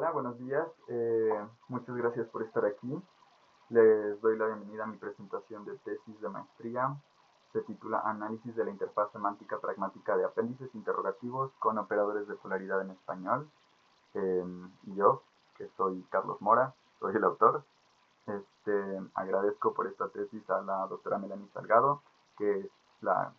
Hola, buenos días. Muchas gracias por estar aquí. Les doy la bienvenida a mi presentación de tesis de maestría. Se titula Análisis de la interfaz semántica pragmática de apéndices interrogativos con operadores de polaridad en español. Y yo, que soy Carlos Mora, soy el autor. Agradezco por esta tesis a la doctora Melanie Salgado, que es la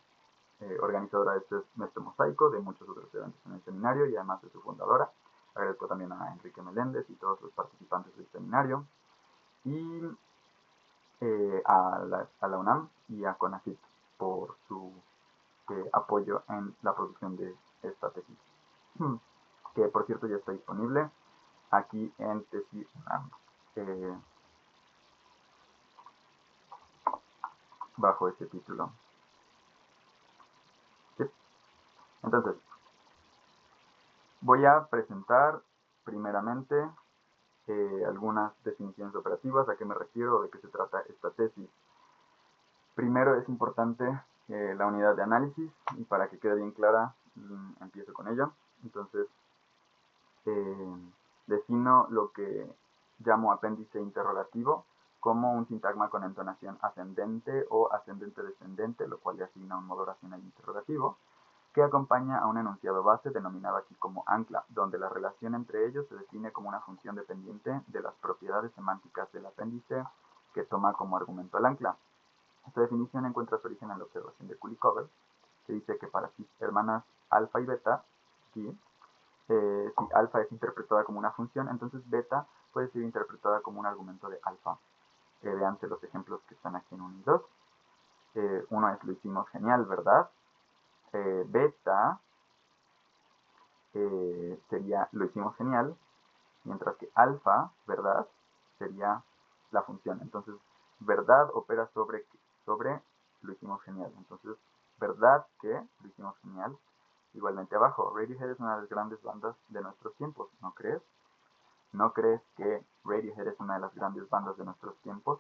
organizadora de este mosaico, de muchos otros eventos en el seminario y además de su fundadora. Agradezco también a Enrique Meléndez y todos los participantes del seminario y a la UNAM y a CONACYT por su apoyo en la producción de esta tesis, que por cierto ya está disponible aquí en Tesis UNAM, bajo ese título. ¿Sí? Entonces, voy a presentar primeramente algunas definiciones operativas, a qué me refiero, de qué se trata esta tesis. Primero es importante la unidad de análisis, y para que quede bien clara, empiezo con ello. Entonces, defino lo que llamo apéndice interrogativo como un sintagma con entonación ascendente o ascendente-descendente, lo cual le asigna un modo racional interrogativo, que acompaña a un enunciado base denominado aquí como ancla, donde la relación entre ellos se define como una función dependiente de las propiedades semánticas del apéndice que toma como argumento al ancla. Esta definición encuentra su origen en la observación de Kulikov, que dice que para cis hermanas alfa y beta, si alfa es interpretada como una función, entonces beta puede ser interpretada como un argumento de alfa. Veanse los ejemplos que están aquí en 1 y 2. Uno es: lo hicimos genial, ¿verdad? Beta sería: lo hicimos genial, mientras que alfa, ¿verdad?, sería la función. Entonces, verdad opera sobre lo hicimos genial. Entonces, verdad que lo hicimos genial. Igualmente abajo, Radiohead es una de las grandes bandas de nuestros tiempos, ¿no crees? ¿No crees que Radiohead es una de las grandes bandas de nuestros tiempos?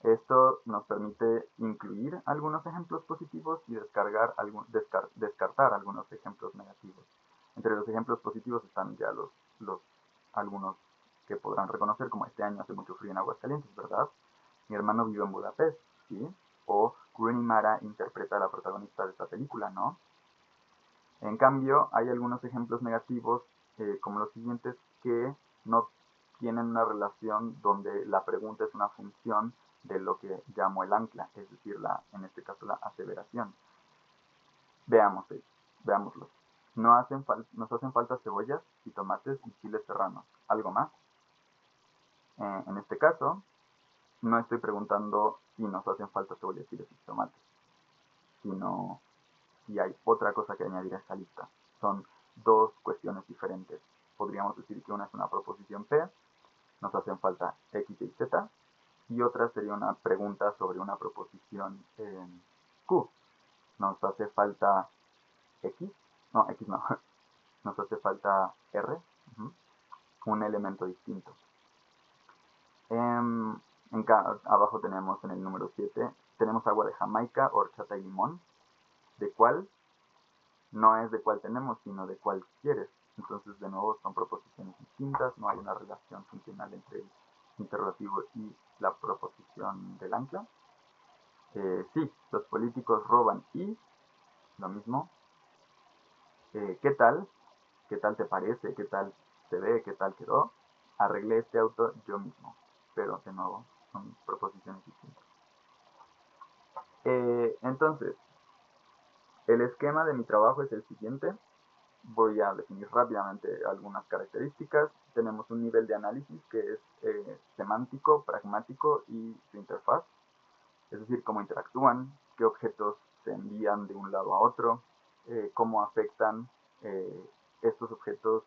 Esto nos permite incluir algunos ejemplos positivos y descartar algunos ejemplos negativos. Entre los ejemplos positivos están ya algunos que podrán reconocer, como: este año hace mucho frío en Aguascalientes, ¿verdad? Mi hermano vive en Budapest, ¿sí? O Rooney Mara interpreta a la protagonista de esta película, ¿no? En cambio, hay algunos ejemplos negativos, como los siguientes, que no tienen una relación donde la pregunta es una función de lo que llamo el ancla, es decir, en este caso la aseveración. Veámoslos. Nos hacen falta cebollas y tomates y chiles serranos. ¿Algo más? En este caso, no estoy preguntando si nos hacen falta cebollas, chiles y tomates, sino si hay otra cosa que añadir a esta lista. Son dos cuestiones diferentes. Podríamos decir que una es una proposición P, nos hacen falta X, Y, Z, y otra sería una pregunta sobre una proposición Q. Nos hace falta X, no, nos hace falta R, un elemento distinto. Abajo tenemos en el número 7, tenemos agua de Jamaica, horchata y limón. ¿De cuál? No es de cuál tenemos, sino de cuál quieres. Entonces, de nuevo, son proposiciones distintas, no hay una relación funcional entre el interrogativo y la proposición del ancla. Sí, los políticos roban y lo mismo. ¿Qué tal? ¿Qué tal te parece? ¿Qué tal se ve? ¿Qué tal quedó? Arreglé este auto yo mismo. Pero, de nuevo, son proposiciones distintas. Entonces, el esquema de mi trabajo es el siguiente. Voy a definir rápidamente algunas características. Tenemos un nivel de análisis que es semántico, pragmático y su interfaz. Es decir, cómo interactúan, qué objetos se envían de un lado a otro, cómo afectan estos objetos,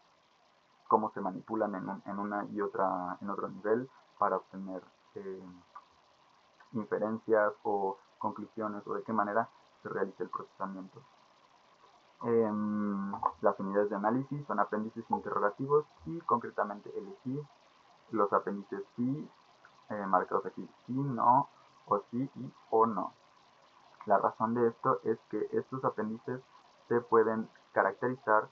cómo se manipulan en otro nivel para obtener inferencias o conclusiones, o de qué manera se realiza el procesamiento. Las unidades de análisis son apéndices interrogativos y concretamente elegí los apéndices sí, marcados aquí: sí, no, o sí y o no. La razón de esto es que estos apéndices se pueden caracterizar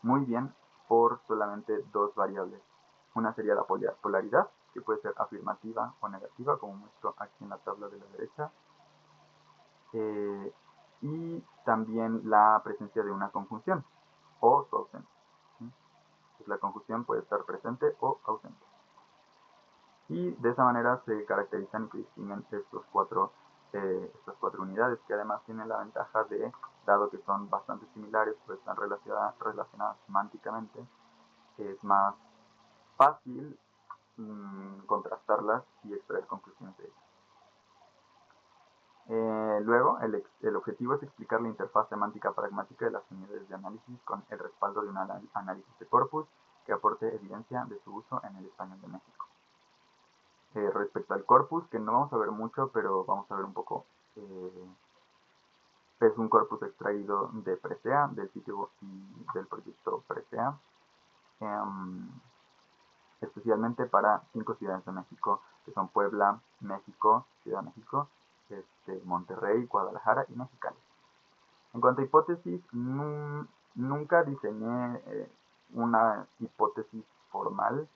muy bien por solamente dos variables. Una sería la polaridad, que puede ser afirmativa o negativa, como muestro aquí en la tabla de la derecha. Y también la presencia de una conjunción o su ausencia. Pues la conjunción puede estar presente o ausente. Y de esa manera se caracterizan y se distinguen estas cuatro unidades, que además tienen la ventaja de, dado que son bastante similares, pues están relacionadas semánticamente, es más fácil contrastarlas y extraer conclusiones de ellas. Luego, el objetivo es explicar la interfaz semántica pragmática de las unidades de análisis con el respaldo de un análisis de corpus que aporte evidencia de su uso en el español de México. Respecto al corpus, que no vamos a ver mucho, pero vamos a ver un poco, es un corpus extraído de Presea, del sitio y del proyecto Presea, especialmente para 5 ciudades de México, que son Puebla, México, Ciudad de México, Monterrey, Guadalajara y Mexicali. En cuanto a hipótesis, nunca diseñé una hipótesis formal,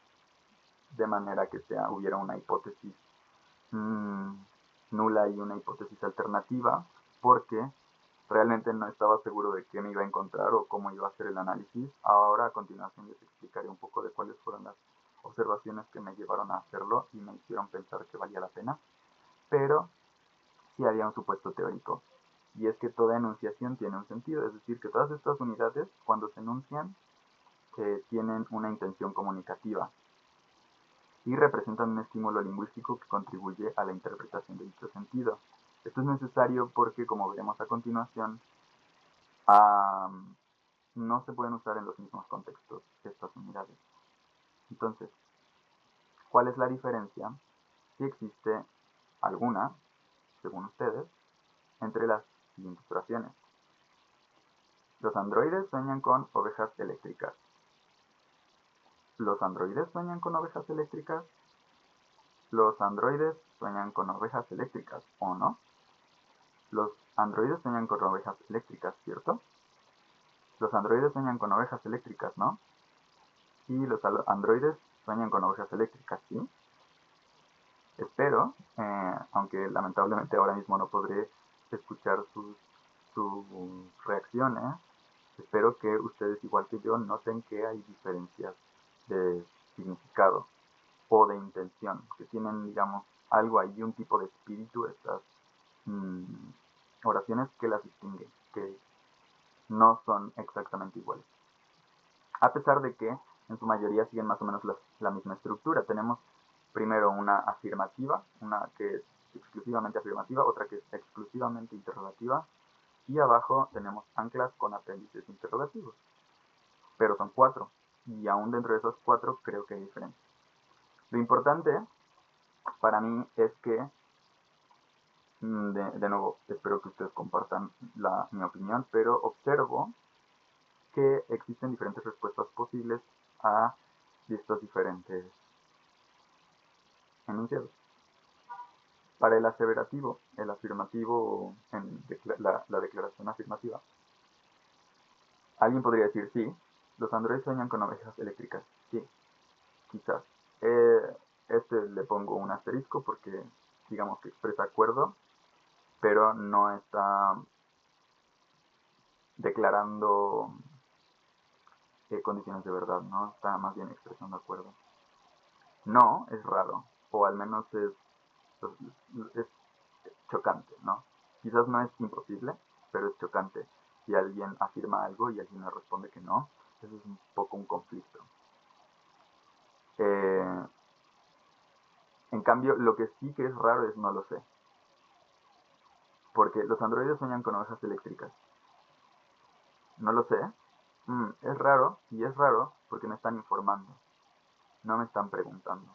de manera que hubiera una hipótesis nula y una hipótesis alternativa, porque realmente no estaba seguro de qué me iba a encontrar o cómo iba a hacer el análisis. Ahora, a continuación, les explicaré un poco de cuáles fueron las observaciones que me llevaron a hacerlo y me hicieron pensar que valía la pena. Pero sí había un supuesto teórico, y es que toda enunciación tiene un sentido, es decir, que todas estas unidades, cuando se enuncian, tienen una intención comunicativa y representan un estímulo lingüístico que contribuye a la interpretación de dicho sentido. Esto es necesario porque, como veremos a continuación, no se pueden usar en los mismos contextos estas unidades. Entonces, ¿cuál es la diferencia? Si existe alguna, según ustedes, entre las siguientes oraciones. Los androides sueñan con ovejas eléctricas. ¿Los androides sueñan con ovejas eléctricas? Los androides sueñan con ovejas eléctricas, ¿o no? Los androides sueñan con ovejas eléctricas, ¿cierto? Los androides sueñan con ovejas eléctricas, ¿no? Y los androides sueñan con ovejas eléctricas, ¿sí? Espero, aunque lamentablemente ahora mismo no podré escuchar sus reacciones, espero que ustedes, igual que yo, noten que hay diferencias de significado o de intención, que tienen, digamos, algo ahí, un tipo de espíritu, estas oraciones que las distinguen, que no son exactamente iguales. A pesar de que en su mayoría siguen más o menos la misma estructura. Tenemos primero una afirmativa, una que es exclusivamente afirmativa, otra que es exclusivamente interrogativa, y abajo tenemos anclas con apéndices interrogativos. Pero son 4, y aún dentro de esos 4 creo que hay diferencias. Lo importante para mí es que, de nuevo, espero que ustedes compartan mi opinión, pero observo que existen diferentes respuestas posibles a estos diferentes enunciados. Para el aseverativo, el afirmativo, en la declaración afirmativa, alguien podría decir, sí, los androides sueñan con ovejas eléctricas. Sí, quizás. Le pongo un asterisco porque, digamos que expresa acuerdo, pero no está declarando condiciones de verdad, ¿no? Está más bien expresando acuerdo. No, es raro, o al menos es chocante, ¿no? Quizás no es imposible, pero es chocante. Si alguien afirma algo y alguien le responde que no, eso es un poco un conflicto. En cambio, lo que sí que es raro es no lo sé. Porque los androides sueñan con ovejas eléctricas. No lo sé. Es raro, y es raro porque me están informando. No me están preguntando.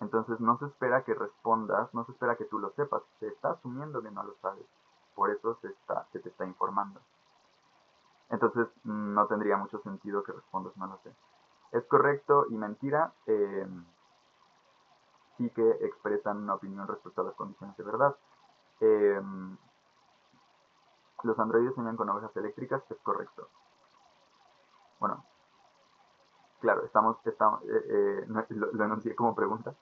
Entonces no se espera que respondas, no se espera que tú lo sepas. Se está asumiendo que no lo sabes. Por eso se te está informando. Entonces no tendría mucho sentido que respondas no lo sé. Es correcto y mentira. Sí que expresan una opinión respecto a las condiciones de verdad. Los androides sueñan con ovejas eléctricas, es correcto. Bueno, claro, lo enuncié como pregunta,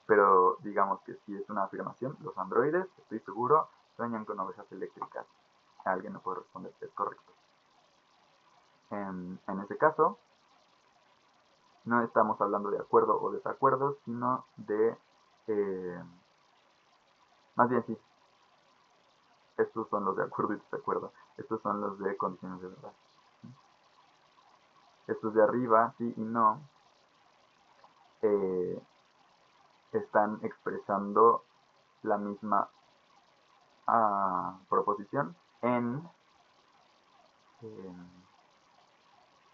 pero digamos que si es una afirmación, los androides, estoy seguro, sueñan con ovejas eléctricas. Alguien no puede responder que es correcto. En ese caso, no estamos hablando de acuerdo o desacuerdo, sino de, eh, más bien sí, estos son los de acuerdo y desacuerdo, estos son los de condiciones de verdad. Estos de arriba, sí y no, eh, están expresando la misma proposición eh,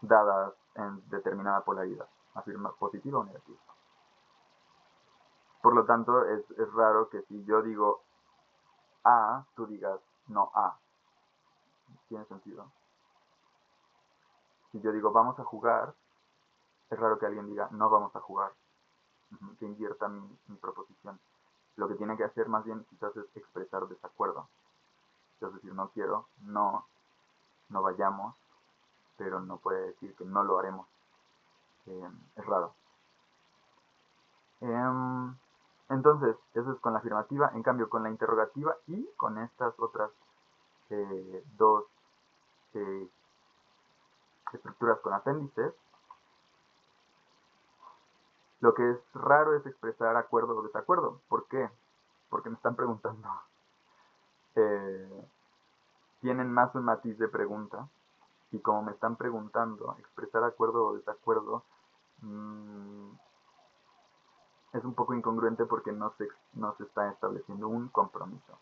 dadas en determinada polaridad, afirma positiva o negativa. Por lo tanto, es raro que si yo digo A, tú digas no A. ¿Tiene sentido? Si yo digo vamos a jugar, es raro que alguien diga no vamos a jugar, que invierta mi proposición. Lo que tiene que hacer más bien quizás es expresar desacuerdo. Es decir, no quiero, no vayamos, pero no puede decir que no lo haremos. Es raro. Entonces, eso es con la afirmativa. En cambio, con la interrogativa y con estas otras dos eh, estructuras con apéndices, lo que es raro es expresar acuerdo o desacuerdo. ¿Por qué? Porque me están preguntando. Eh, Tienen más un matiz de pregunta. Y como me están preguntando, expresar acuerdo o desacuerdo es un poco incongruente porque no se está estableciendo un compromiso.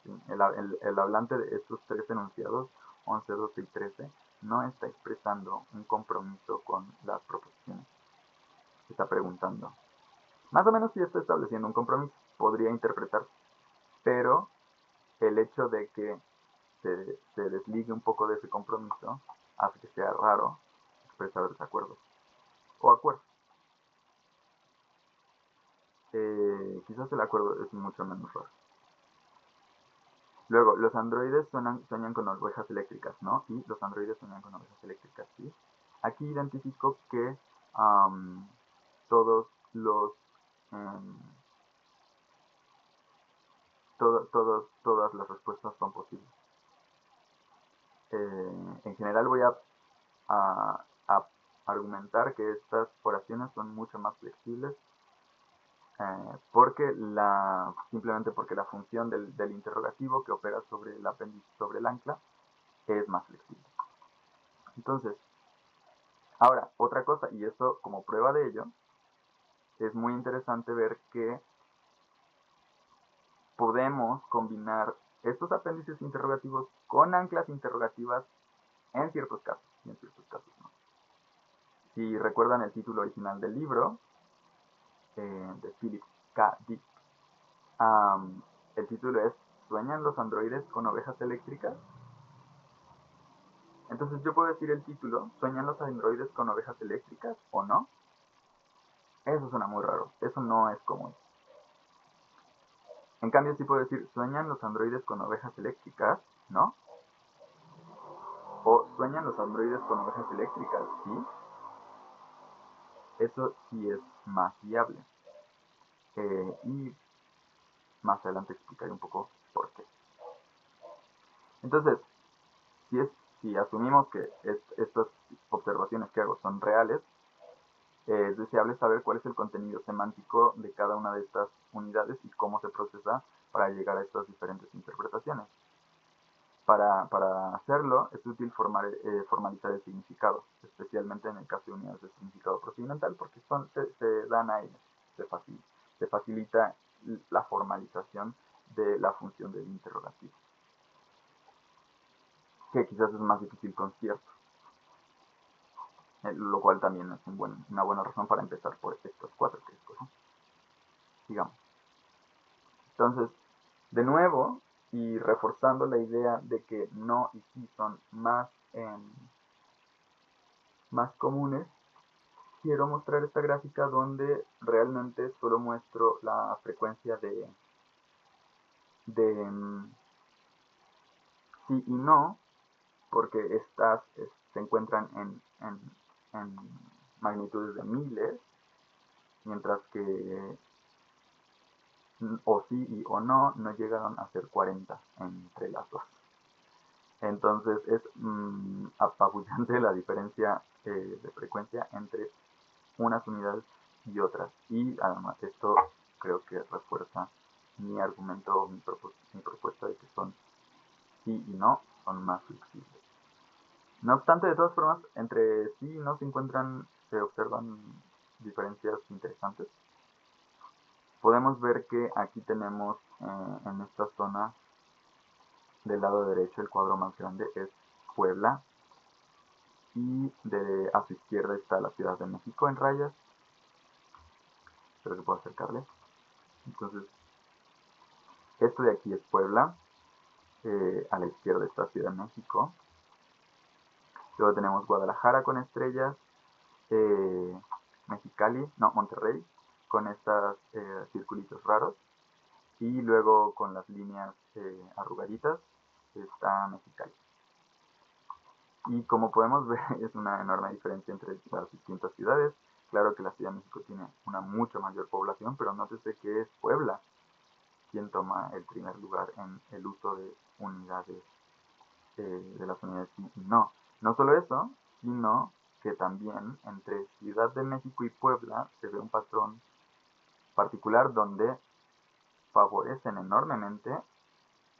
¿Sí? El hablante de estos tres enunciados, 11, 12 y 13, no está expresando un compromiso con las proposiciones. Está preguntando. Más o menos sí está estableciendo un compromiso, podría interpretarse, pero el hecho de que se desligue un poco de ese compromiso hace que sea raro expresar desacuerdo o acuerdo. Quizás el acuerdo es mucho menos raro. Luego, los androides sueñan con ovejas eléctricas, ¿no? Y los androides sueñan con ovejas eléctricas, ¿sí? Aquí identifico que todos los um, todas las respuestas son posibles. En general voy a argumentar que estas oraciones son mucho más flexibles simplemente porque la función del interrogativo que opera sobre el apéndice, sobre el ancla, es más flexible. Entonces, ahora, otra cosa, y esto como prueba de ello, es muy interesante ver que podemos combinar estos apéndices interrogativos con anclas interrogativas en ciertos casos, y en ciertos casos no. Si recuerdan el título original del libro, de Philip K. Dick, el título es ¿Sueñan los androides con ovejas eléctricas? Entonces yo puedo decir el título, ¿sueñan los androides con ovejas eléctricas o no? Eso suena muy raro, eso no es común. En cambio sí puedo decir, ¿sueñan los androides con ovejas eléctricas? ¿No? O ¿sueñan los androides con ovejas eléctricas? ¿Sí? Eso sí es más viable. Y más adelante explicaré un poco por qué. Entonces, si asumimos que estas observaciones que hago son reales, es deseable saber cuál es el contenido semántico de cada una de estas unidades y cómo se procesa para llegar a estas diferentes interpretaciones. Para hacerlo es útil formalizar el significado, especialmente en el caso de unidades de significado procedimental, porque se dan a ellas, se facilita la formalización de la función del interrogativo, que quizás es más difícil con cierto, lo cual también es una buena razón para empezar por estos cuatro que escogí, digamos. Entonces, de nuevo, y reforzando la idea de que no y sí son más comunes, quiero mostrar esta gráfica donde realmente solo muestro la frecuencia de sí y no, porque estas se encuentran magnitudes de miles, mientras que o sí y o no llegaron a ser 40 entre las dos. Entonces es apabullante la diferencia de frecuencia entre unas unidades y otras. Y además esto creo que refuerza mi argumento o mi propuesta de que son sí y no, son más flexibles. No obstante, de todas formas, entre sí y no se observan diferencias interesantes. Podemos ver que aquí tenemos en esta zona del lado derecho el cuadro más grande es Puebla y a su izquierda está la Ciudad de México en rayas. Espero que pueda acercarle. Entonces, esto de aquí es Puebla, a la izquierda está Ciudad de México. Luego tenemos Guadalajara con estrellas, Monterrey con estos circulitos raros. Y luego con las líneas arrugaditas está Mexicali. Y como podemos ver, es una enorme diferencia entre las distintas ciudades. Claro que la Ciudad de México tiene una mucho mayor población, pero nótese que es Puebla quien toma el primer lugar en el uso de unidades, de las unidades sí y no. No solo eso, sino que también entre Ciudad de México y Puebla se ve un patrón particular donde favorecen enormemente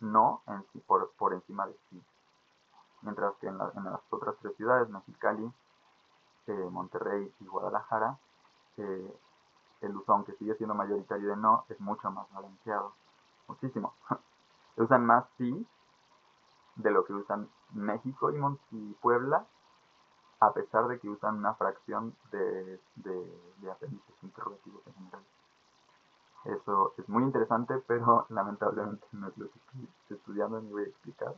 no en sí, por encima de sí. Mientras que en las otras tres ciudades, Mexicali, Monterrey y Guadalajara, el uso, aunque sigue siendo mayoritario de no, es mucho más balanceado. Muchísimo. Usan más sí de lo que usan México y Puebla, a pesar de que usan una fracción de apéndices interrogativos en general. Eso es muy interesante, pero lamentablemente no es lo que estoy estudiando ni voy a explicar.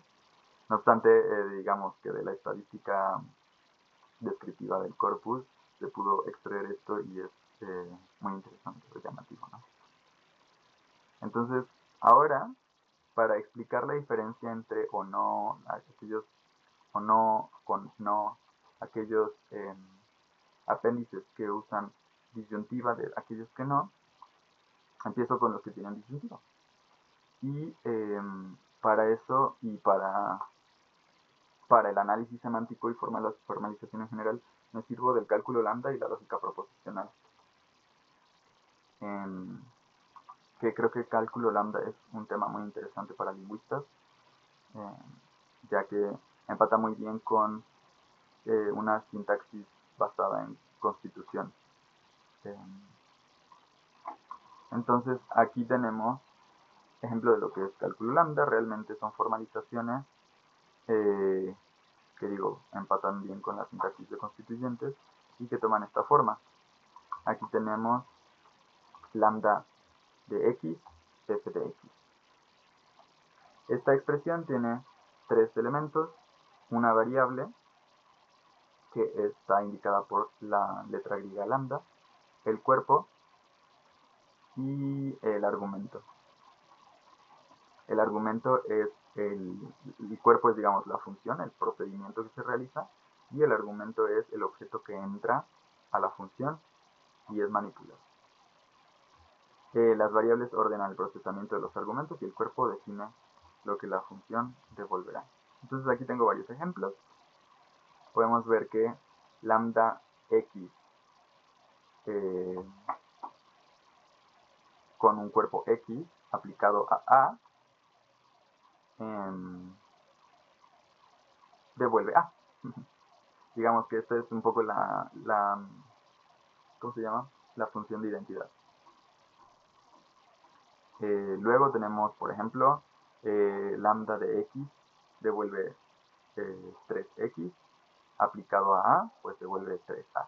No obstante, digamos que de la estadística descriptiva del corpus se pudo extraer esto y es muy interesante, es llamativo, ¿no? Entonces, ahora, para explicar la diferencia entre o no, aquellos o no con no, aquellos apéndices que usan disyuntiva de aquellos que no, empiezo con los que tienen disyuntiva. Y para eso y para el análisis semántico y formalización en general, me sirvo del cálculo lambda y la lógica proposicional. Que creo que el cálculo lambda es un tema muy interesante para lingüistas, ya que empata muy bien con una sintaxis basada en constitución. Entonces aquí tenemos ejemplo de lo que es cálculo lambda. Realmente son formalizaciones que empatan bien con la sintaxis de constituyentes y que toman esta forma. Aquí tenemos lambda de x, f de x. Esta expresión tiene tres elementos, una variable que está indicada por la letra griega lambda, el cuerpo y el argumento. El argumento es el cuerpo es, digamos, la función, el procedimiento que se realiza, y el argumento es el objeto que entra a la función y es manipulado. Las variables ordenan el procesamiento de los argumentos y el cuerpo define lo que la función devolverá. Entonces aquí tengo varios ejemplos. Podemos ver que lambda x con un cuerpo x aplicado a devuelve a. Digamos que esta es un poco ¿cómo se llama? La función de identidad. Luego tenemos, por ejemplo, lambda de x devuelve 3x, aplicado a pues devuelve 3a.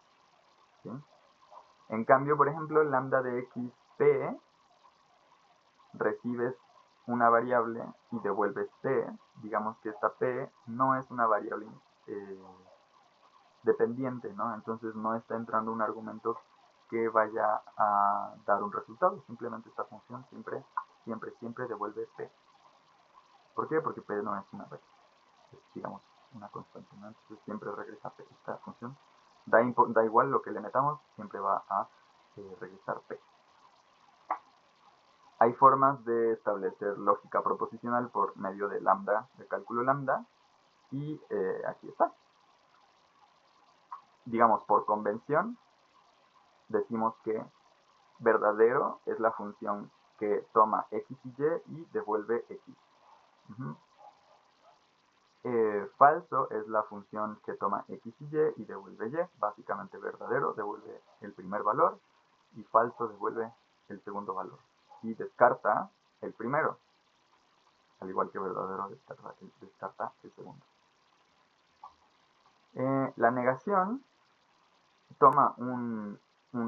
¿Sí? En cambio, por ejemplo, lambda de x p, recibes una variable y devuelves p. Digamos que esta p no es una variable dependiente, ¿no? Entonces no está entrando un argumento que vaya a dar un resultado. Simplemente esta función siempre devuelve p. ¿Por qué? Porque p no es una variable, es, digamos, una constante, ¿no? Entonces siempre regresa p esta función Da igual lo que le metamos, siempre va a regresar P. Hay formas de establecer lógica proposicional por medio de lambda, de cálculo lambda, y aquí está. Digamos, por convención, decimos que verdadero es la función que toma x y y devuelve x. Falso es la función que toma x y devuelve y. Básicamente verdadero devuelve el primer valor y falso devuelve el segundo valor. Y descarta el primero, al igual que verdadero descarta el segundo. La negación toma un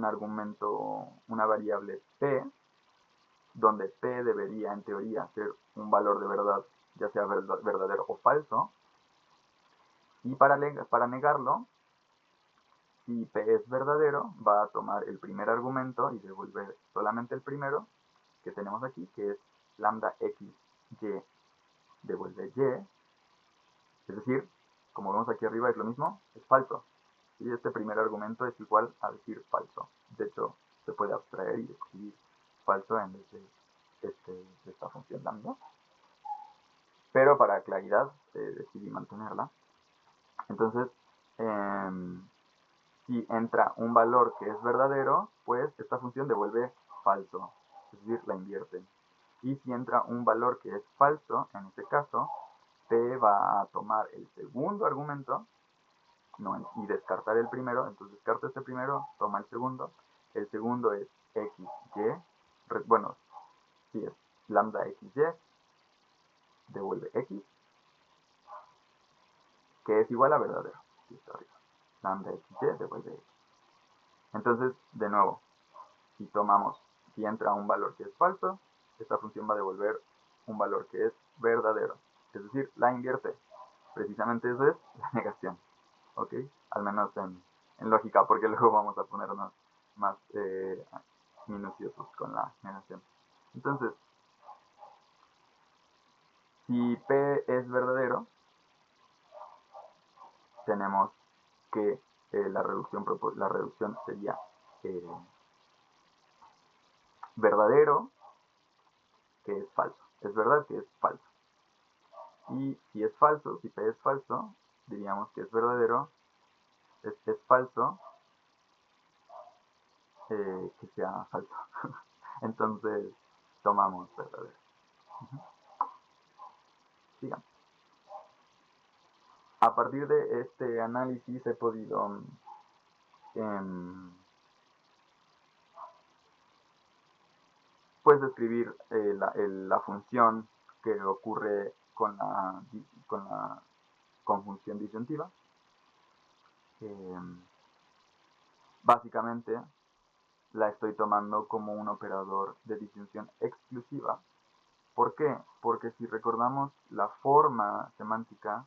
argumento, una variable p, donde p debería en teoría ser un valor de verdad, ya sea verdadero o falso. Y para negarlo, si p es verdadero, va a tomar el primer argumento y devolver solamente el primero que tenemos aquí, que es lambda x y devuelve y. Es decir, como vemos aquí arriba es lo mismo, es falso. Y este primer argumento es igual a decir falso. De hecho, se puede abstraer y escribir falso en vez de esta función lambda. Pero para claridad decidí mantenerla. Entonces, si entra un valor que es verdadero, pues esta función devuelve falso, es decir, la invierte. Y si entra un valor que es falso, en este caso, p va a tomar el segundo argumento y descartar el primero. Entonces descarta este primero, toma el segundo. El segundo es x, y. Bueno, sí es lambda x, y. Devuelve x, que es igual a verdadero. Aquí está arriba. Lambda x, y devuelve x. Entonces, de nuevo, si entra un valor que es falso, esta función va a devolver un valor que es verdadero. Es decir, la invierte. Precisamente eso es la negación. ¿Ok? Al menos en lógica, porque luego vamos a ponernos más minuciosos con la negación. Entonces, si P es verdadero, tenemos que la reducción sería verdadero, que es falso. Es verdad que es falso. Y si es falso, si P es falso, diríamos que es verdadero, es falso, que sea falso. Entonces, tomamos verdadero. Sigamos. A partir de este análisis he podido pues describir la función que ocurre con la conjunción disyuntiva. Básicamente la estoy tomando como un operador de disyunción exclusiva. ¿Por qué? Porque si recordamos la forma semántica,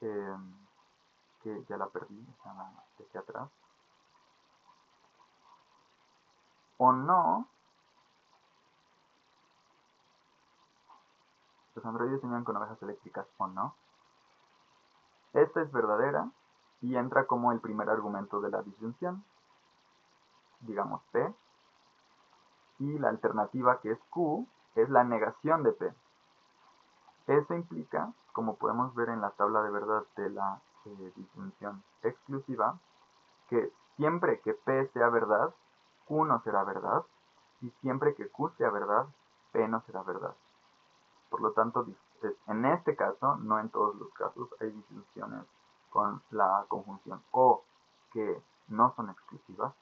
que ya la perdí, la dejé atrás, o no, los androides se unen con ovejas eléctricas o no. Esta es verdadera y entra como el primer argumento de la disyunción, digamos P, y la alternativa, que es Q, es la negación de P. Eso implica, como podemos ver en la tabla de verdad de la disyunción exclusiva, que siempre que P sea verdad, Q no será verdad, y siempre que Q sea verdad, P no será verdad. Por lo tanto, en este caso, no en todos los casos, hay disyunciones con la conjunción o que no son exclusivas,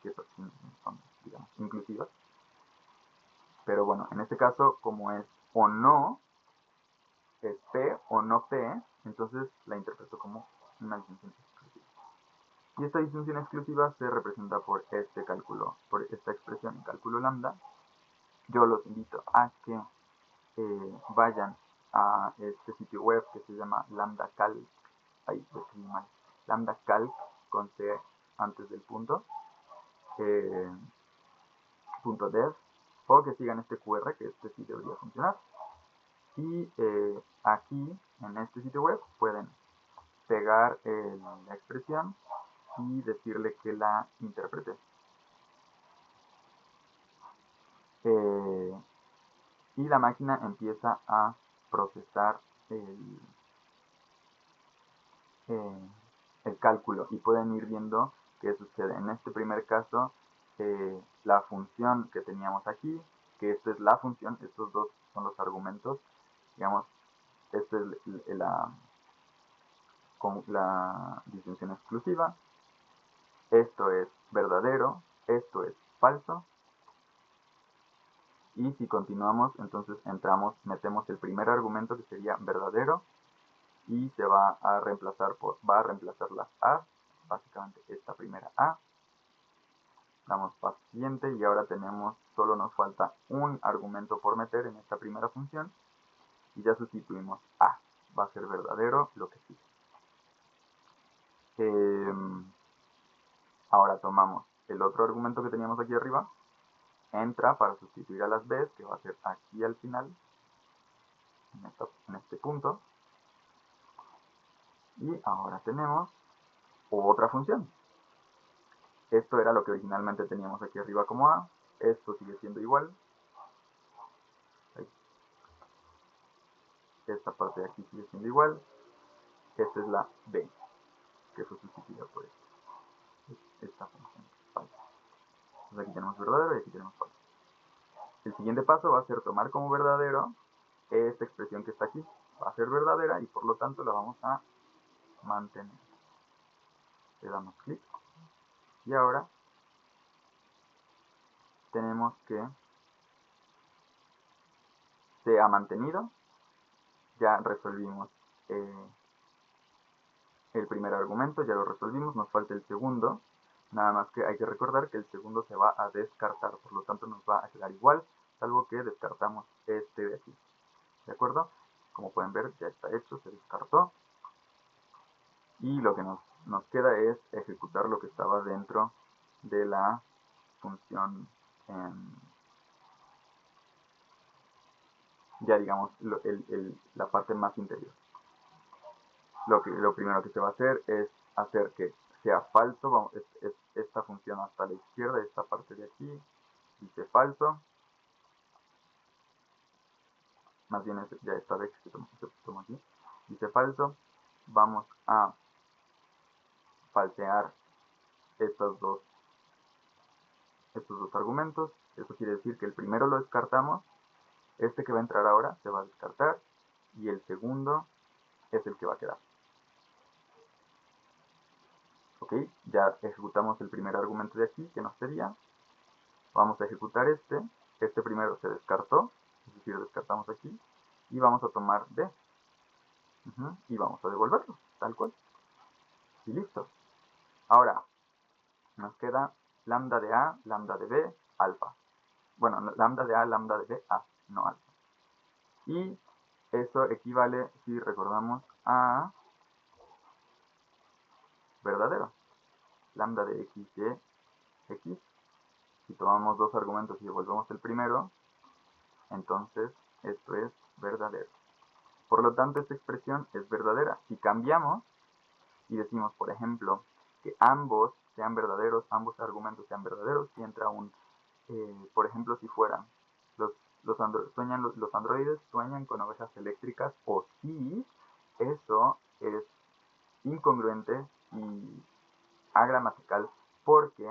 que son, digamos, inclusivas. Pero bueno, en este caso, como es o no, es P o no P, entonces la interpreto como una disyunción exclusiva. Y esta disyunción exclusiva se representa por este cálculo, por esta expresión en cálculo lambda. Yo los invito a que vayan a este sitio web que se llama LambdaCalc. Ahí lo escribí mal. LambdaCalc con C antes del punto. .dev, o que sigan este QR, que este sí debería funcionar. Y aquí en este sitio web pueden pegar la expresión y decirle que la interprete. Y la máquina empieza a procesar el cálculo y pueden ir viendo qué sucede. En este primer caso, la función que teníamos aquí, que esta es la función, estos dos son los argumentos, digamos, esta es la disyunción exclusiva, esto es verdadero, esto es falso, y si continuamos, entonces metemos el primer argumento que sería verdadero, y se va a reemplazar las A, básicamente esta primera A. Damos paso siguiente y ahora solo nos falta un argumento por meter en esta primera función y ya sustituimos A. Va a ser verdadero lo que sigue. Ahora tomamos el otro argumento que teníamos aquí arriba, entra para sustituir a las B's, que va a ser aquí al final, en este punto. Y ahora tenemos otra función. Esto era lo que originalmente teníamos aquí arriba como A. Esto sigue siendo igual. Esta parte de aquí sigue siendo igual. Esta es la B, que fue sustituida por esta función falsa. Entonces aquí tenemos verdadero y aquí tenemos falso. El siguiente paso va a ser tomar como verdadero esta expresión que está aquí. Va a ser verdadera y por lo tanto la vamos a mantener. Le damos clic y ahora tenemos que se ha mantenido. Ya resolvimos el primer argumento, ya lo resolvimos, nos falta el segundo. Nada más que hay que recordar que el segundo se va a descartar, por lo tanto nos va a quedar igual, salvo que descartamos este de aquí. ¿De acuerdo? Como pueden ver, ya está hecho, se descartó. Y lo que nos queda es ejecutar lo que estaba dentro de la función, ya digamos, la parte más interior. Lo primero que se va a hacer es hacer que sea falso. Esta función hasta la izquierda, esta parte de aquí, dice falso. Más bien ya esta vez que se toma aquí, dice falso. Vamos a falsear estos dos argumentos. Eso quiere decir que el primero lo descartamos, este que va a entrar ahora se va a descartar y el segundo es el que va a quedar. Ok, ya ejecutamos el primer argumento de aquí, que nos sería, vamos a ejecutar este primero se descartó, es decir, descartamos aquí, y vamos a tomar B, y vamos a devolverlo, tal cual, y listo. Ahora, nos queda lambda de A, lambda de B, alfa. Bueno, lambda de A, lambda de B, A, no alfa. Y eso equivale, si recordamos, a verdadero. Lambda de x de x. Si tomamos dos argumentos y devolvemos el primero, entonces esto es verdadero. Por lo tanto, esta expresión es verdadera. Si cambiamos y decimos, por ejemplo, que ambos sean verdaderos, ambos argumentos sean verdaderos, si entra por ejemplo, si fueran los androides sueñan con ovejas eléctricas, o si eso es incongruente y agramatical porque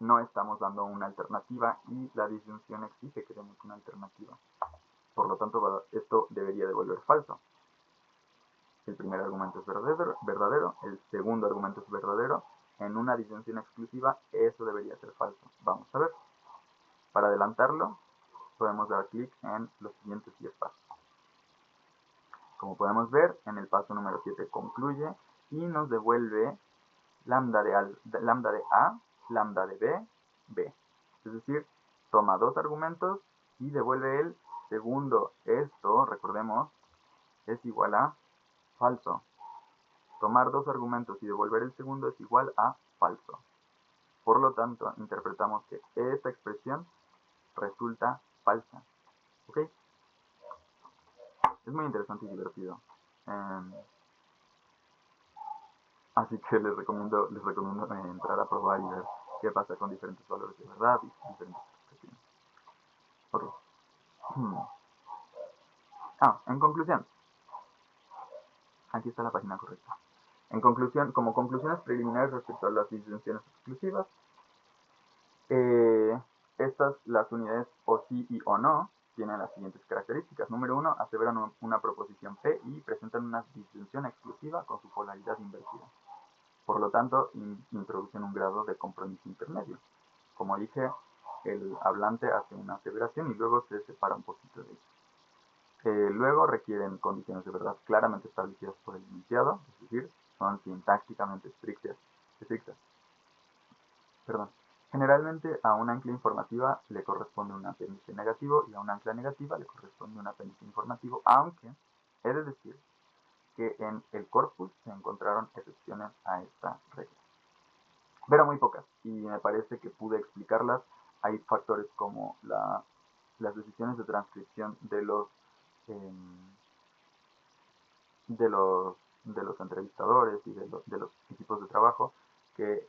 no estamos dando una alternativa y la disyunción exige que demos una alternativa. Por lo tanto, esto debería devolver falso. El primer argumento es verdadero, el segundo argumento es verdadero. En una disyunción exclusiva, eso debería ser falso. Vamos a ver. Para adelantarlo, podemos dar clic en los siguientes 10 pasos. Como podemos ver, en el paso número 7 concluye y nos devuelve lambda de A, lambda de B, B. Es decir, toma dos argumentos y devuelve el segundo. Esto, recordemos, es igual a falso. Tomar dos argumentos y devolver el segundo es igual a falso. Por lo tanto, interpretamos que esta expresión resulta falsa. ¿Ok? Es muy interesante y divertido. Así que les recomiendo entrar a probar y ver qué pasa con diferentes valores de verdad y diferentes expresiones. Ok. En conclusión, aquí está la página correcta. En conclusión, como conclusiones preliminares respecto a las disyunciones exclusivas, las unidades o sí y o no tienen las siguientes características. Número 1, aseveran una proposición P y presentan una disyunción exclusiva con su polaridad invertida. Por lo tanto, introducen un grado de compromiso intermedio. Como dije, el hablante hace una aseveración y luego se separa un poquito de ella. Luego requieren condiciones de verdad claramente establecidas por el enunciado, es decir, son sintácticamente estrictas. Generalmente a un ancla informativa le corresponde un apéndice negativo y a un ancla negativa le corresponde un apéndice informativo, aunque he de decir que en el corpus se encontraron excepciones a esta regla. Pero muy pocas, y me parece que pude explicarlas. Hay factores como las decisiones de transcripción de los entrevistadores y de los equipos de trabajo, que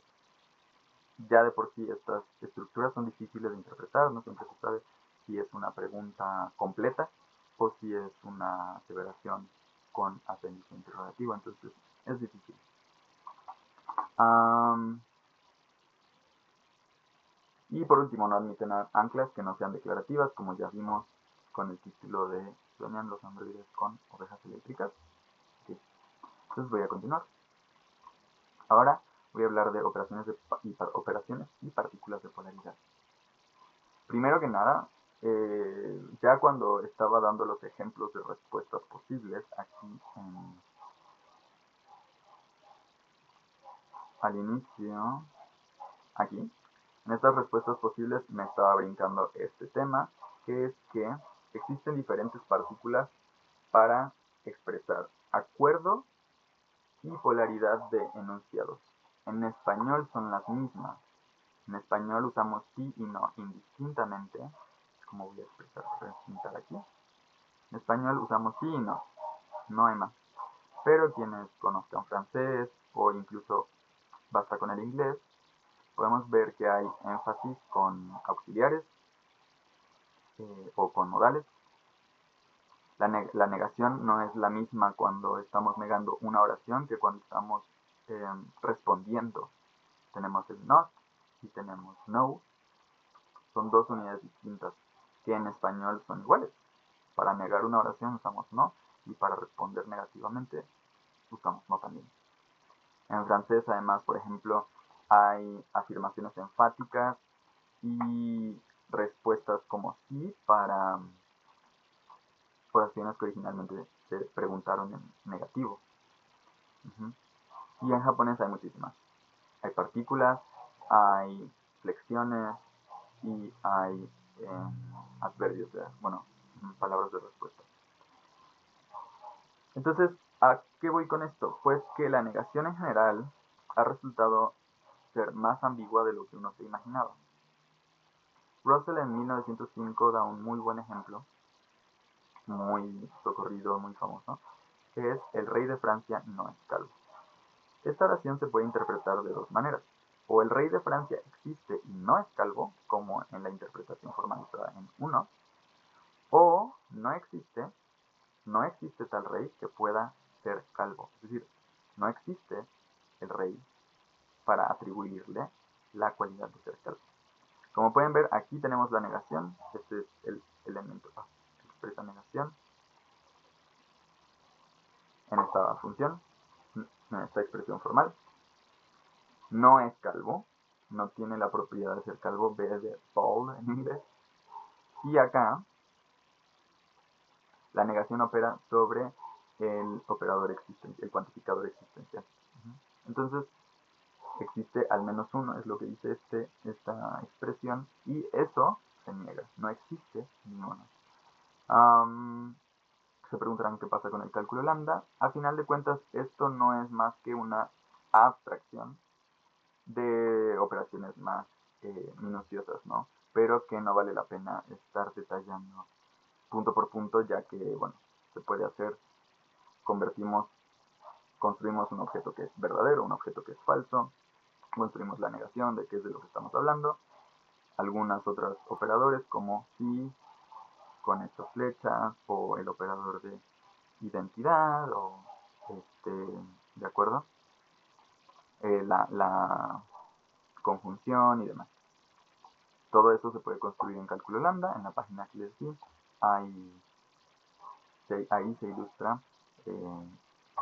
ya de por sí estas estructuras son difíciles de interpretar, no siempre se sabe si es una pregunta completa o si es una aseveración con apéndice interrogativo, entonces es difícil. Y por último, no admiten anclas que no sean declarativas, como ya vimos con el título de ¿Sueñan los androides con ovejas eléctricas? Sí. Entonces voy a continuar. Ahora voy a hablar de operaciones y partículas de polaridad. Primero que nada, ya cuando estaba dando los ejemplos de respuestas posibles aquí al inicio, aquí, en estas respuestas posibles me estaba brincando este tema, que es que existen diferentes partículas para expresar acuerdo y polaridad de enunciados. En español son las mismas. En español usamos sí y no indistintamente, como voy a presentar aquí. En español usamos sí y no hay más. Pero quienes conozcan francés o incluso basta con el inglés, podemos ver que hay énfasis con auxiliares o con modales. La negación no es la misma cuando estamos negando una oración que cuando estamos respondiendo. Tenemos el not y tenemos no. Son dos unidades distintas que en español son iguales. Para negar una oración usamos no y para responder negativamente usamos no también. En francés, además, por ejemplo, hay afirmaciones enfáticas y respuestas como sí para oraciones que originalmente se preguntaron en negativo. Y en japonés hay muchísimas. Hay partículas, hay flexiones y hay adverbios, palabras de respuesta. Entonces, ¿a qué voy con esto? Pues que la negación en general ha resultado ser más ambigua de lo que uno se imaginaba. Russell en 1905 da un muy buen ejemplo, muy socorrido, muy famoso, que es el rey de Francia no es calvo. Esta oración se puede interpretar de dos maneras. O el rey de Francia existe y no es calvo, como en la interpretación formalizada en 1, o no existe tal rey que pueda ser calvo. Es decir, no existe el rey para atribuirle la cualidad de ser calvo. Como pueden ver, aquí tenemos la negación. Este es el elemento que expresa negación en esta función, en esta expresión formal. No es calvo, no tiene la propiedad de ser calvo, B de bald en inglés. Y acá la negación opera sobre el operador existencial, el cuantificador existencial. Entonces, existe al menos uno, es lo que dice esta expresión, y eso se niega, no existe ninguno. Se preguntarán qué pasa con el cálculo lambda. A final de cuentas, esto no es más que una abstracción de operaciones más minuciosas, ¿no? Pero que no vale la pena estar detallando punto por punto, ya que, se puede hacer, convertimos construimos un objeto que es verdadero, un objeto que es falso, construimos la negación de qué es de lo que estamos hablando, algunas otras operadores como si, con estas flechas, o el operador de identidad, o ¿de acuerdo? La conjunción y demás. Todo eso se puede construir en cálculo lambda. En la página que les di, ahí se ilustra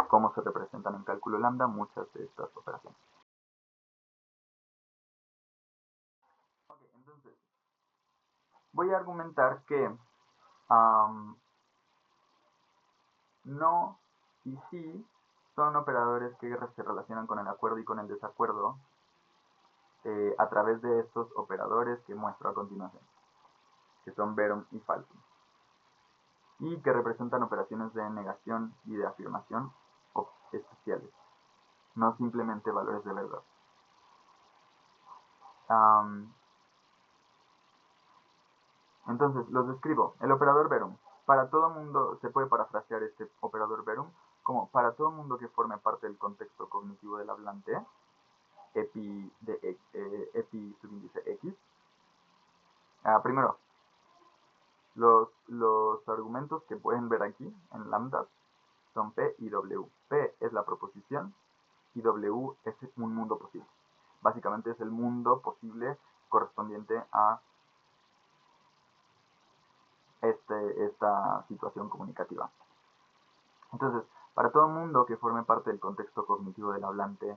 cómo se representan en cálculo lambda muchas de estas operaciones. Okay, entonces, voy a argumentar que no y sí son operadores que se relacionan con el acuerdo y con el desacuerdo a través de estos operadores que muestro a continuación, que son verum y falsum, y que representan operaciones de negación y de afirmación especiales, no simplemente valores de verdad. Entonces, los describo. El operador verum. Para todo mundo, se puede parafrasear este operador verum como para todo mundo que forme parte del contexto cognitivo del hablante, epi subíndice X. Primero, los argumentos que pueden ver aquí en lambda son P y W. P es la proposición y W es un mundo posible. Básicamente es el mundo posible correspondiente a esta situación comunicativa. Entonces, para todo mundo que forme parte del contexto cognitivo del hablante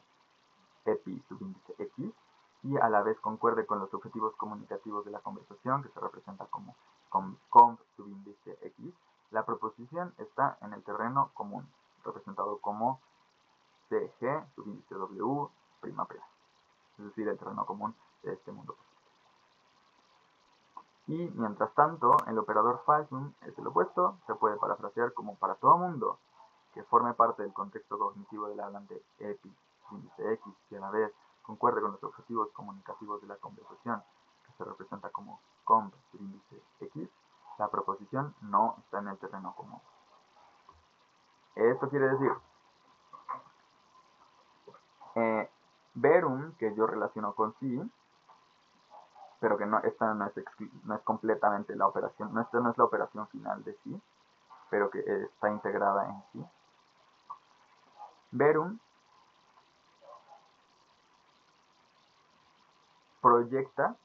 epi subíndice X y a la vez concuerde con los objetivos comunicativos de la conversación, que se representa como conv subíndice X, la proposición está en el terreno común, representado como CG subíndice W prima prima, es decir, el terreno común de este mundo posible. Y mientras tanto, el operador falsum es el opuesto, se puede parafrasear como para todo mundo que forme parte del contexto cognitivo del hablante epi subíndice X y a la vez concuerde con los objetivos comunicativos de la conversación, que se representa como conv subíndice X, la proposición no está en el terreno común. Esto quiere decir verum, que yo relaciono con sí, pero que esta no es completamente la operación, esta no es la operación final de sí, pero que está integrada en sí. Verum proyecta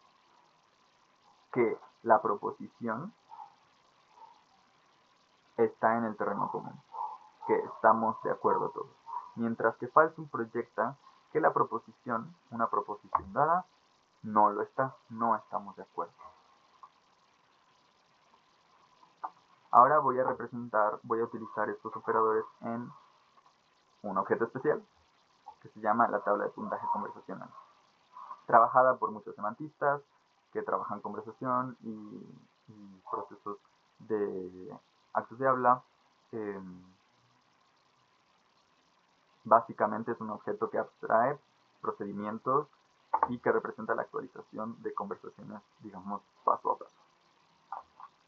que la proposición está en el terreno común, que estamos de acuerdo todos. Mientras que falsum proyecta que la proposición, una proposición dada, no lo está, no estamos de acuerdo. Ahora voy a utilizar estos operadores en un objeto especial que se llama la tabla de puntaje conversacional, trabajada por muchos semantistas que trabajan conversación y procesos de actos de habla. Básicamente es un objeto que abstrae procedimientos y que representa la actualización de conversaciones, digamos, paso a paso.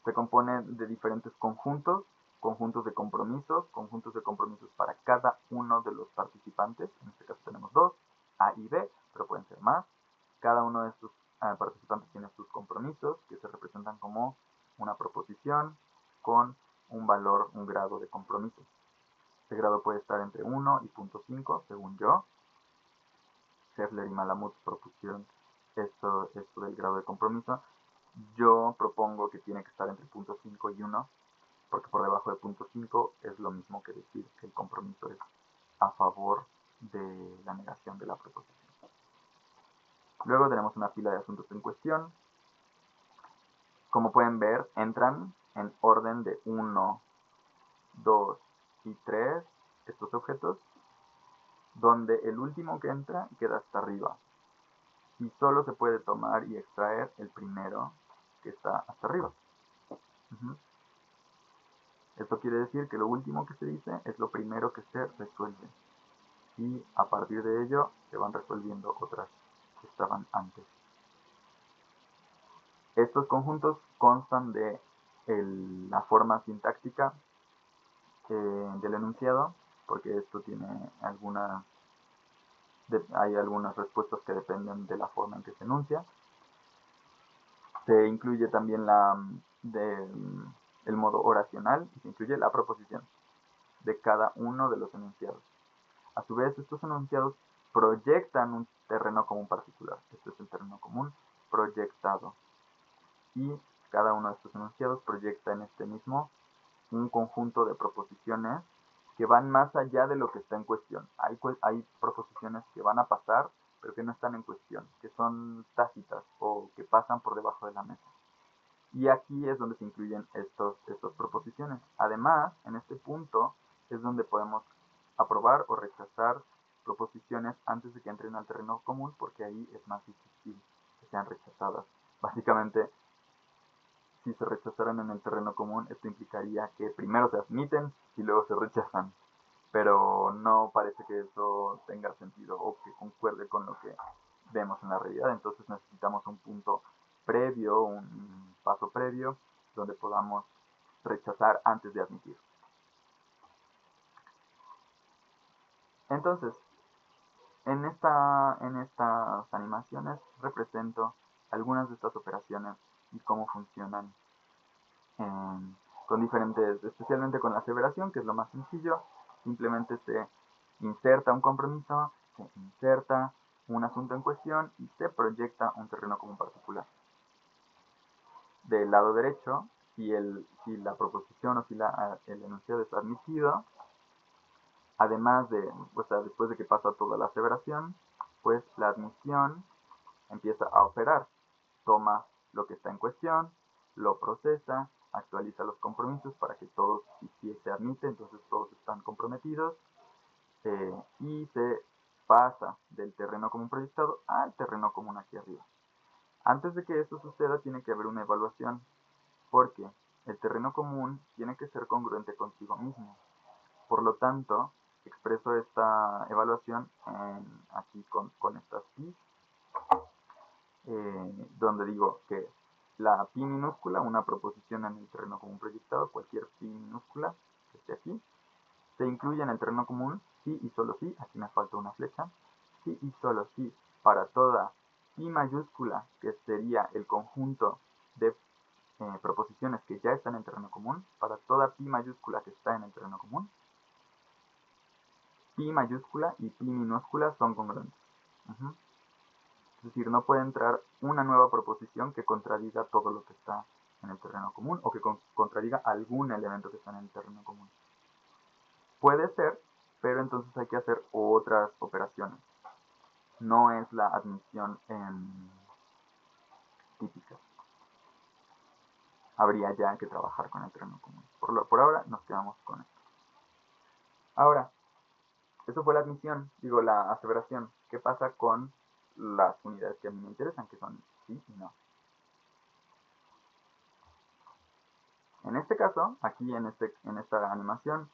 Se compone de diferentes conjuntos de compromisos para cada uno de los participantes. En este caso tenemos dos, A y B, pero pueden ser más. Cada uno de estos participantes tiene sus compromisos, que se representan como una proposición con un valor, un grado de compromiso. Este grado puede estar entre 1 y 0.5, según yo. Heffler y Malamud propusieron esto del grado de compromiso. Yo propongo que tiene que estar entre 0.5 y 1, porque por debajo de 0.5 es lo mismo que decir que el compromiso es a favor de la negación de la proposición. Luego tenemos una pila de asuntos en cuestión. Como pueden ver, entran en orden de 1, 2 y 3 estos objetos, donde el último que entra queda hasta arriba. Y solo se puede tomar y extraer el primero que está hasta arriba. Esto quiere decir que lo último que se dice es lo primero que se resuelve. Y a partir de ello se van resolviendo otras que estaban antes. Estos conjuntos constan de la forma sintáctica del enunciado porque esto tiene hay algunas respuestas que dependen de la forma en que se enuncia. Se incluye también el modo oracional y se incluye la proposición de cada uno de los enunciados. A su vez, estos enunciados proyectan un terreno común particular. Este es el terreno común proyectado. Y cada uno de estos enunciados proyecta en este mismo un conjunto de proposiciones que van más allá de lo que está en cuestión. Hay proposiciones que van a pasar, pero que no están en cuestión, que son tácitas o que pasan por debajo de la mesa. Y aquí es donde se incluyen estas proposiciones. Además, en este punto es donde podemos aprobar o rechazar proposiciones antes de que entren al terreno común, porque ahí es más difícil que sean rechazadas. Básicamente, si se rechazaran en el terreno común, esto implicaría que primero se admiten y luego se rechazan. Pero no parece que eso tenga sentido o que concuerde con lo que vemos en la realidad. Entonces necesitamos un punto previo, un paso previo, donde podamos rechazar antes de admitir. Entonces, en estas animaciones represento algunas de estas operaciones y cómo funcionan con diferentes, especialmente con la aseveración, que es lo más sencillo. Simplemente se inserta un compromiso, se inserta un asunto en cuestión y se proyecta un terreno común particular. Del lado derecho, si la proposición o si el enunciado es admitido, además de, después de que pasa toda la aseveración, pues la admisión empieza a operar. Toma lo que está en cuestión, lo procesa, actualiza los compromisos para que todos, si se admite, entonces todos están comprometidos, y se pasa del terreno común proyectado al terreno común aquí arriba. Antes de que esto suceda, tiene que haber una evaluación, porque el terreno común tiene que ser congruente consigo mismo. Por lo tanto, expreso esta evaluación aquí con estas pi, donde digo que la pi minúscula, una proposición en el terreno común proyectado, cualquier pi minúscula que esté aquí, se incluye en el terreno común si y solo si, aquí me falta una flecha, si y solo si para toda pi mayúscula, que sería el conjunto de proposiciones que ya están en el terreno común, para toda pi mayúscula que está en el terreno común, pi mayúscula y pi minúscula son congruentes. Es decir, no puede entrar una nueva proposición que contradiga todo lo que está en el terreno común o que contradiga algún elemento que está en el terreno común. Puede ser, pero entonces hay que hacer otras operaciones. No es la admisión típica. Habría ya que trabajar con el terreno común. Por ahora nos quedamos con esto. Ahora, eso fue la admisión, la aseveración. ¿Qué pasa con las unidades que a mí me interesan, que son sí y no? En este caso, aquí en esta animación,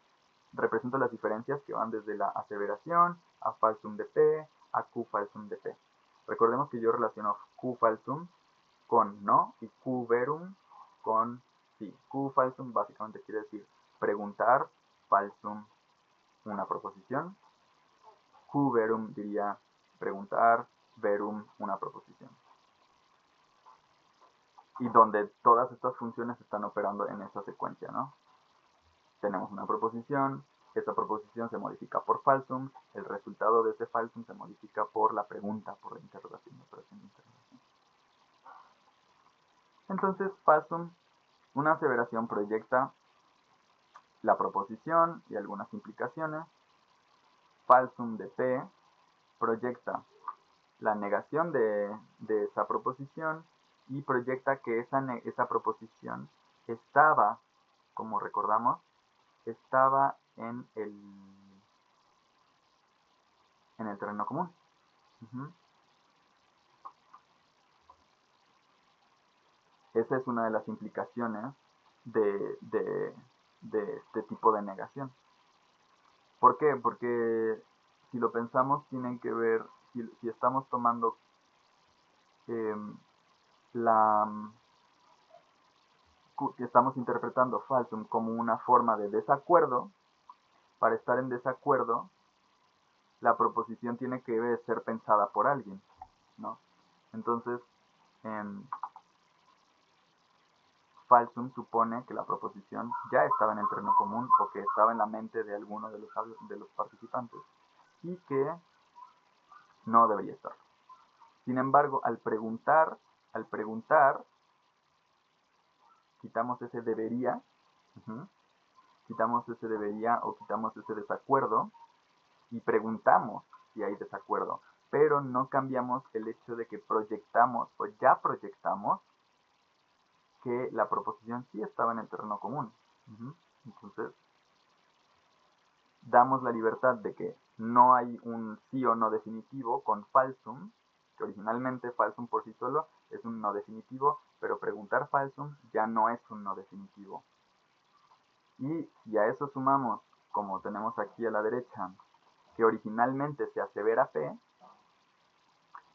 represento las diferencias que van desde la aseveración a falsum de P a Q falsum de P. Recordemos que yo relaciono Q falsum con no y Q verum con sí. Q falsum básicamente quiere decir preguntar, falsum una proposición. Q verum diría preguntar, verum una proposición. Y donde todas estas funciones están operando en esta secuencia, ¿no? Tenemos una proposición, esa proposición se modifica por falsum, el resultado de ese falsum se modifica por la pregunta, por la interrogación, la operación de interrogación. Entonces, falsum, una aseveración proyecta la proposición y algunas implicaciones. Falsum de P proyecta la negación de esa proposición y proyecta que esa proposición estaba, como recordamos, estaba en el terreno común. Esa es una de las implicaciones de este tipo de negación. ¿Por qué? Porque si lo pensamos, tienen que ver, si estamos tomando que estamos interpretando falsum como una forma de desacuerdo, para estar en desacuerdo, la proposición tiene que ser pensada por alguien, ¿no? Entonces, falsum supone que la proposición ya estaba en el terreno común o que estaba en la mente de alguno de los participantes y que no debería estar. Sin embargo, al preguntar, quitamos ese debería, quitamos ese debería o quitamos ese desacuerdo y preguntamos si hay desacuerdo, pero no cambiamos el hecho de que proyectamos o ya proyectamos que la proposición sí estaba en el terreno común. Entonces, damos la libertad de que no hay un sí o no definitivo con falsum, que originalmente falsum por sí solo es un no definitivo, pero preguntar falsum ya no es un no definitivo. Y si a eso sumamos, como tenemos aquí a la derecha, que originalmente se asevera P,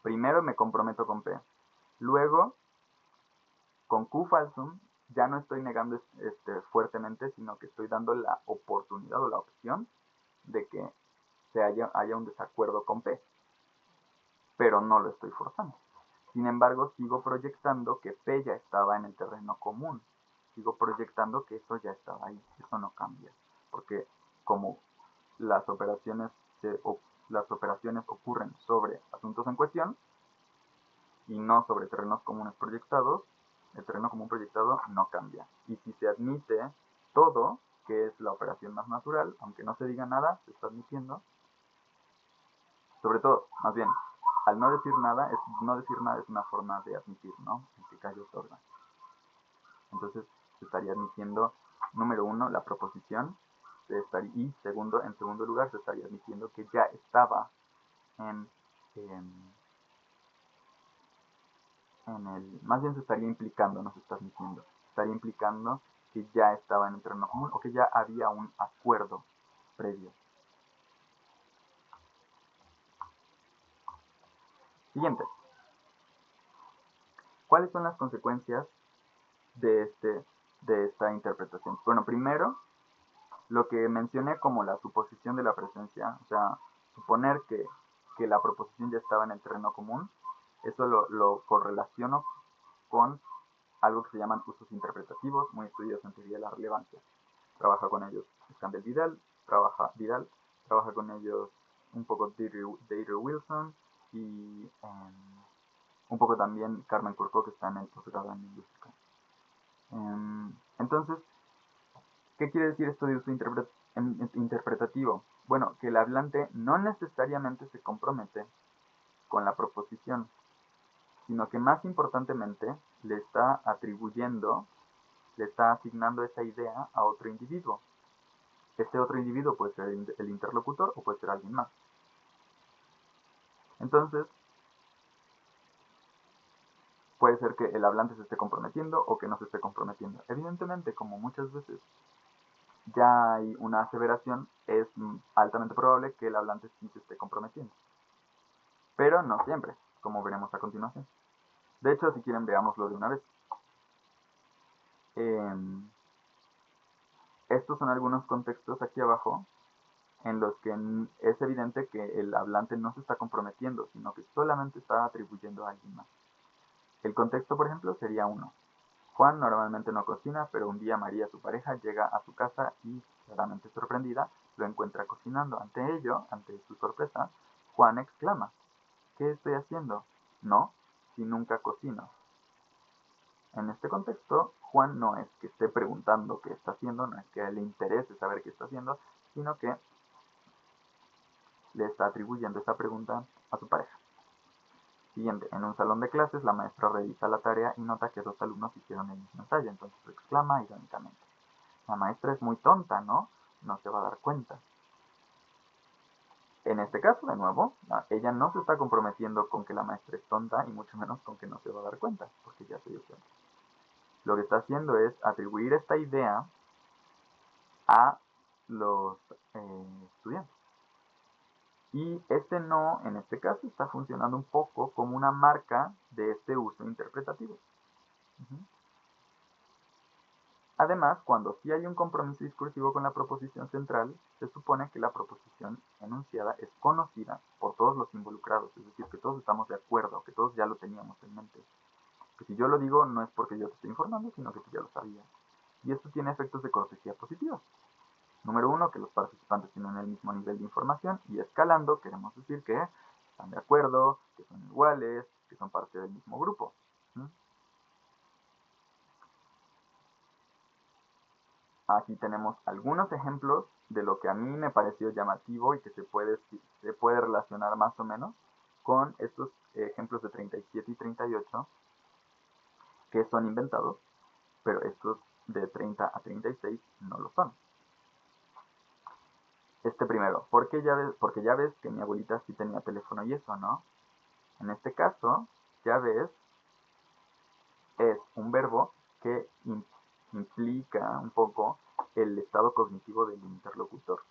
primero me comprometo con P. Luego, con Q falsum, ya no estoy negando fuertemente, sino que estoy dando la oportunidad o la opción de que haya un desacuerdo con P. Pero no lo estoy forzando. Sin embargo, sigo proyectando que P ya estaba en el terreno común. Sigo proyectando que eso ya estaba ahí. Eso no cambia. Porque como las operaciones ocurren sobre asuntos en cuestión y no sobre terrenos comunes proyectados, el terreno común proyectado no cambia. Y si se admite todo, que es la operación más natural, aunque no se diga nada, se está admitiendo. Sobre todo, más bien, al no decir nada es una forma de admitir, ¿no? El que callo otorga. Entonces, se estaría admitiendo, número uno, la proposición, y en segundo lugar, se estaría admitiendo que ya estaba más bien se estaría implicando, no se está admitiendo, estaría implicando que ya estaba en el terreno común o que ya había un acuerdo previo. Siguiente. ¿Cuáles son las consecuencias de esta interpretación? Bueno, primero, lo que mencioné como la suposición de la presencia, o sea, suponer que la proposición ya estaba en el terreno común, eso lo correlaciono con algo que se llaman usos interpretativos, muy estudiados en teoría de la relevancia. Trabaja con ellos Scandell Vidal, trabaja con ellos un poco Deirdre Wilson y un poco también Carmen Curcó, que está en el posgrado en lingüística. Entonces, ¿qué quiere decir esto de uso interpretativo? Bueno, que el hablante no necesariamente se compromete con la proposición, sino que más importantemente le está asignando esa idea a otro individuo. Este otro individuo puede ser el interlocutor o puede ser alguien más. Entonces, puede ser que el hablante se esté comprometiendo o que no se esté comprometiendo. Evidentemente, como muchas veces ya hay una aseveración, es altamente probable que el hablante sí se esté comprometiendo. Pero no siempre, como veremos a continuación. De hecho, si quieren, veámoslo de una vez. Estos son algunos contextos aquí abajo en los que es evidente que el hablante no se está comprometiendo, sino que solamente está atribuyendo a alguien más. El contexto, por ejemplo, sería uno. Juan normalmente no cocina, pero un día María, su pareja, llega a su casa y, claramente sorprendida, lo encuentra cocinando. Ante su sorpresa, Juan exclama: ¿qué estoy haciendo? No, si nunca cocino. En este contexto, Juan no es que esté preguntando qué está haciendo, no es que a él le interese saber qué está haciendo, sino que le está atribuyendo esa pregunta a su pareja. Siguiente, en un salón de clases, la maestra revisa la tarea y nota que 2 alumnos hicieron el mismo ensayo, entonces exclama irónicamente: la maestra es muy tonta, ¿no? No se va a dar cuenta. En este caso, de nuevo, ella no se está comprometiendo con que la maestra es tonta y mucho menos con que no se va a dar cuenta, porque ya se dio cuenta. Lo que está haciendo es atribuir esta idea a los estudiantes. Y este no, en este caso, está funcionando un poco como una marca de este uso interpretativo. Además, cuando sí hay un compromiso discursivo con la proposición central, se supone que la proposición enunciada es conocida por todos los involucrados, es decir, que todos estamos de acuerdo, que todos ya lo teníamos en mente. Que si yo lo digo no es porque yo te estoy informando, sino que tú ya lo sabías. Y esto tiene efectos de cortesía positivos. Número uno, que los participantes tienen el mismo nivel de información, y escalando queremos decir que están de acuerdo, que son iguales, que son parte del mismo grupo. Aquí tenemos algunos ejemplos de lo que a mí me pareció llamativo y que se puede relacionar más o menos con estos ejemplos de 37 y 38 que son inventados, pero estos de 30 a 36 no lo son. Este primero, porque ya ves que mi abuelita sí tenía teléfono y eso, ¿no? En este caso, ya ves, es un verbo que implica un poco el estado cognitivo del interlocutor.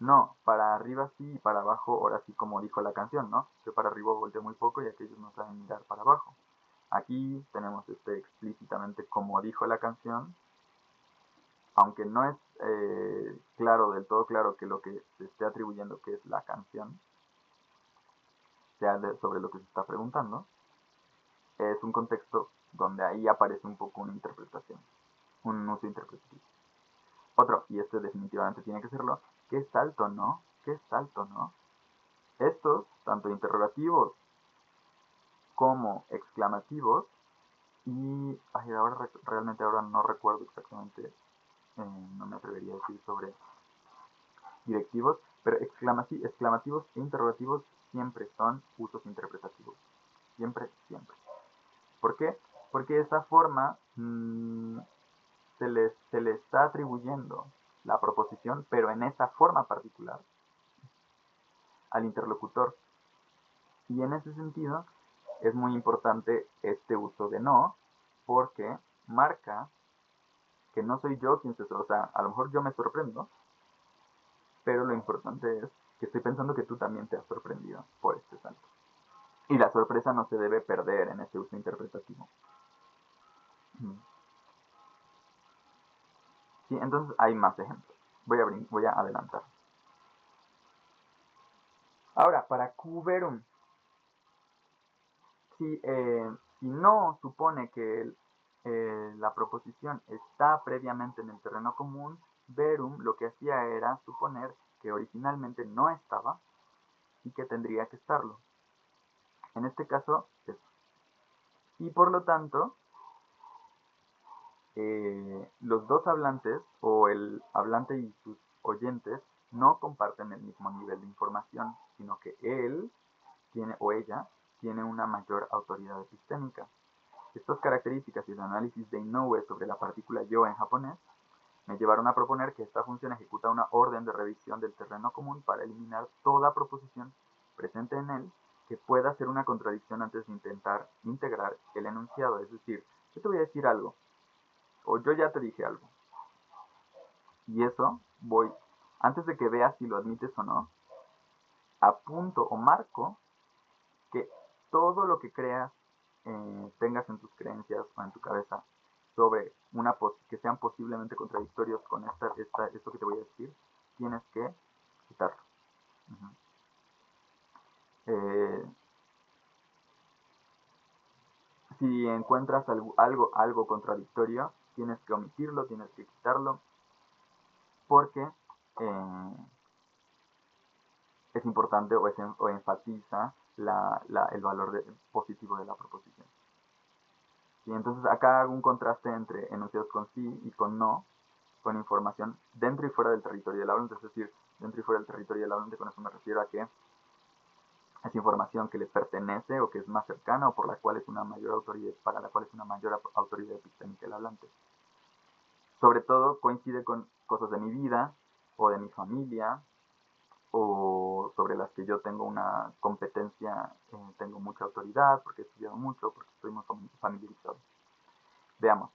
No, para arriba sí y para abajo, ahora sí como dijo la canción, ¿no? Que para arriba volteé muy poco y aquellos no saben mirar para abajo. Aquí tenemos explícitamente como dijo la canción, aunque no es claro, del todo claro que lo que se esté atribuyendo que es la canción, sea sobre lo que se está preguntando, es un contexto donde ahí aparece un poco una interpretación, un uso interpretativo. Otro, y este definitivamente tiene que serlo, qué salto, ¿no? Qué salto, ¿no? Estos, tanto interrogativos como exclamativos, y realmente ahora no recuerdo exactamente, no me atrevería a decir sobre directivos, pero exclamativos e interrogativos siempre son usos interpretativos. Siempre, siempre. ¿Por qué? Porque de esa forma se le está atribuyendo la proposición, pero en esa forma particular, al interlocutor. Y en ese sentido es muy importante este uso de no, porque marca que no soy yo quien o sea, a lo mejor yo me sorprendo, pero lo importante es que estoy pensando que tú también te has sorprendido por este salto. Y la sorpresa no se debe perder en este uso interpretativo. Sí, entonces hay más ejemplos. Voy a adelantar. Ahora, para Cuberum, si no supone que la proposición está previamente en el terreno común, verum lo que hacía era suponer que originalmente no estaba y que tendría que estarlo. En este caso, eso. Y por lo tanto, los dos hablantes o el hablante y sus oyentes no comparten el mismo nivel de información, sino que él tiene o ella tiene una mayor autoridad epistémica. Estas características y el análisis de Inoue sobre la partícula yo en japonés me llevaron a proponer que esta función ejecuta una orden de revisión del terreno común para eliminar toda proposición presente en él que pueda ser una contradicción antes de intentar integrar el enunciado. Es decir, yo te voy a decir algo, o yo ya te dije algo, y eso antes de que veas si lo admites o no, apunto o marco que todo lo que creas, tengas en tus creencias o en tu cabeza sobre que sean posiblemente contradictorios con esto que te voy a decir, tienes que quitarlo. Uh-huh. Si encuentras algo contradictorio, tienes que omitirlo, tienes que quitarlo, porque es importante o enfatiza el valor positivo de la proposición. ¿Sí? Entonces acá hago un contraste entre enunciados con sí y con no, con información dentro y fuera del territorio del hablante, es decir, dentro y fuera del territorio del hablante, con eso me refiero a que es información que le pertenece o que es más cercana o por la cual es una mayor autoridad, para la cual es una mayor autoridad epistémica el hablante. Sobre todo coincide con cosas de mi vida o de mi familia o sobre las que yo tengo una competencia, tengo mucha autoridad porque he estudiado mucho, porque estoy muy familiarizado. Veamos.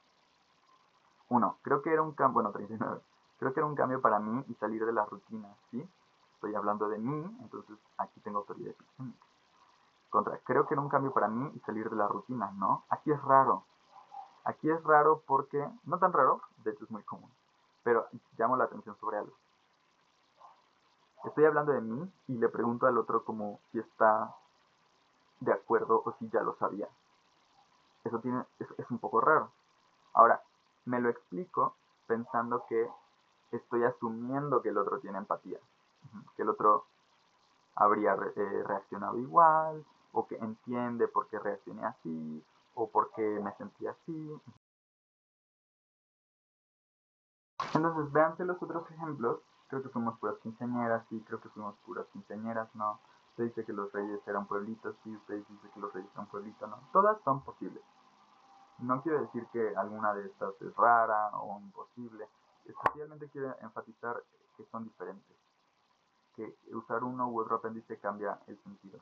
1. Creo que era un cambio, bueno, 39. Creo que era un cambio para mí y salir de la rutina, ¿sí? Estoy hablando de mí, entonces aquí tengo autoridad epistémica. Creo que era un cambio para mí y salir de la rutina, ¿no? Aquí es raro. Aquí es raro porque, no tan raro, de hecho es muy común, pero llamo la atención sobre algo. Estoy hablando de mí y le pregunto al otro como si está de acuerdo o si ya lo sabía. Eso es un poco raro. Ahora, me lo explico pensando que estoy asumiendo que el otro tiene empatía, que el otro habría reaccionado igual, o que entiende por qué reaccioné así, o por qué me sentí así. Entonces, véanse los otros ejemplos. Creo que fuimos puras quinceañeras, sí, creo que fuimos puras quinceañeras, no. Usted dice que los reyes eran pueblitos, sí, usted dice que los reyes eran pueblitos, no. Todas son posibles. No quiero decir que alguna de estas es rara o imposible. Especialmente quiero enfatizar que son diferentes. Que usar uno u otro apéndice cambia el sentido.